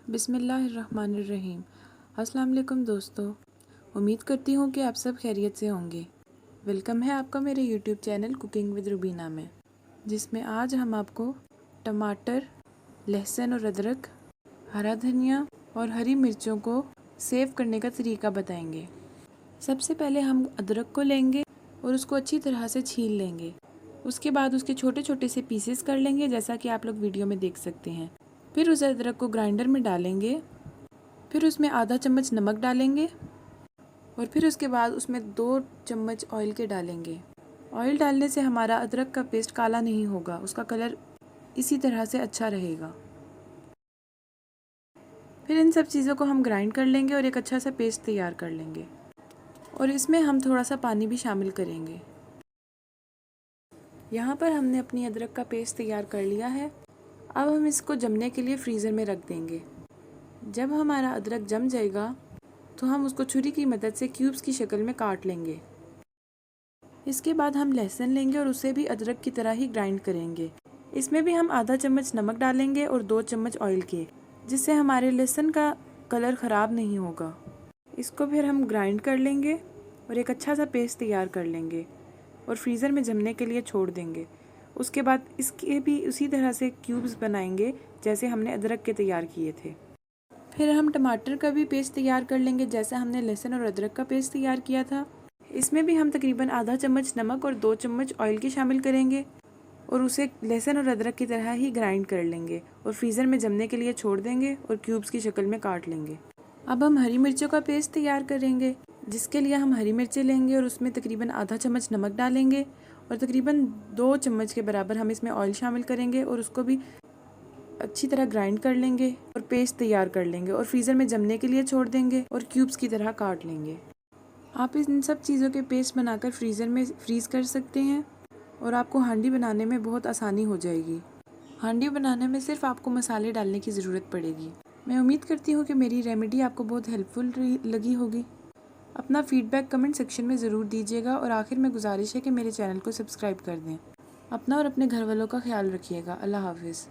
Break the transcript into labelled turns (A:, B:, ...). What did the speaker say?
A: बिस्मिल्लाहिर्रहमानिर्रहीम। अस्सलाम वालेकुम दोस्तों, उम्मीद करती हूँ कि आप सब खैरियत से होंगे। वेलकम है आपका मेरे YouTube channel cooking with Rubina में, जिसमें आज हम आपको टमाटर, लहसुन और अदरक, हरा धनिया और हरी मिर्चों को सेव करने का तरीका बताएंगे। सबसे पहले हम अदरक को लेंगे और उसको अच्छी तरह से छील लेंगे। उसके बाद उसके छोटे छोटे से पीसेस कर लेंगे, जैसा कि आप लोग वीडियो में देख सकते हैं। फिर उस अदरक को ग्राइंडर में डालेंगे। फिर उसमें आधा चम्मच नमक डालेंगे और फिर उसके बाद उसमें 2 चम्मच ऑयल के डालेंगे। ऑयल डालने से हमारा अदरक का पेस्ट काला नहीं होगा, उसका कलर इसी तरह से अच्छा रहेगा। फिर इन सब चीज़ों को हम ग्राइंड कर लेंगे और एक अच्छा सा पेस्ट तैयार कर लेंगे और इसमें हम थोड़ा सा पानी भी शामिल करेंगे। यहाँ पर हमने अपनी अदरक का पेस्ट तैयार कर लिया है। अब हम इसको जमने के लिए फ्रीज़र में रख देंगे। जब हमारा अदरक जम जाएगा तो हम उसको छुरी की मदद से क्यूब्स की शक्ल में काट लेंगे। इसके बाद हम लहसुन लेंगे और उसे भी अदरक की तरह ही ग्राइंड करेंगे। इसमें भी हम आधा चम्मच नमक डालेंगे और 2 चम्मच ऑयल के, जिससे हमारे लहसुन का कलर ख़राब नहीं होगा। इसको फिर हम ग्राइंड कर लेंगे और एक अच्छा सा पेस्ट तैयार कर लेंगे और फ्रीज़र में जमने के लिए छोड़ देंगे। उसके बाद इसके भी उसी तरह से क्यूब्स बनाएंगे जैसे हमने अदरक के तैयार किए थे। फिर हम टमाटर का भी पेस्ट तैयार कर लेंगे, जैसे हमने लहसुन और अदरक का पेस्ट तैयार किया था। इसमें भी हम तकरीबन आधा चम्मच नमक और 2 चम्मच ऑयल की शामिल करेंगे और उसे लहसुन और अदरक की तरह ही ग्राइंड कर लेंगे और फ्रीज़र में जमने के लिए छोड़ देंगे और क्यूब्स की शक्ल में काट लेंगे। अब हम हरी मिर्चों का पेस्ट तैयार करेंगे, जिसके लिए हम हरी मिर्चें लेंगे और उसमें तकरीबन आधा चम्मच नमक डालेंगे और तकरीबन 2 चम्मच के बराबर हम इसमें ऑयल शामिल करेंगे और उसको भी अच्छी तरह ग्राइंड कर लेंगे और पेस्ट तैयार कर लेंगे और फ्रीज़र में जमने के लिए छोड़ देंगे और क्यूब्स की तरह काट लेंगे। आप इन सब चीज़ों के पेस्ट बनाकर फ्रीज़र में फ्रीज़ कर सकते हैं और आपको हांडी बनाने में बहुत आसानी हो जाएगी। हांडी बनाने में सिर्फ आपको मसाले डालने की ज़रूरत पड़ेगी। मैं उम्मीद करती हूँ कि मेरी रेमेडी आपको बहुत हेल्पफुल लगी होगी। अपना फीडबैक कमेंट सेक्शन में ज़रूर दीजिएगा और आखिर में गुजारिश है कि मेरे चैनल को सब्सक्राइब कर दें। अपना और अपने घर वालों का ख्याल रखिएगा। अल्लाह हाफिज़।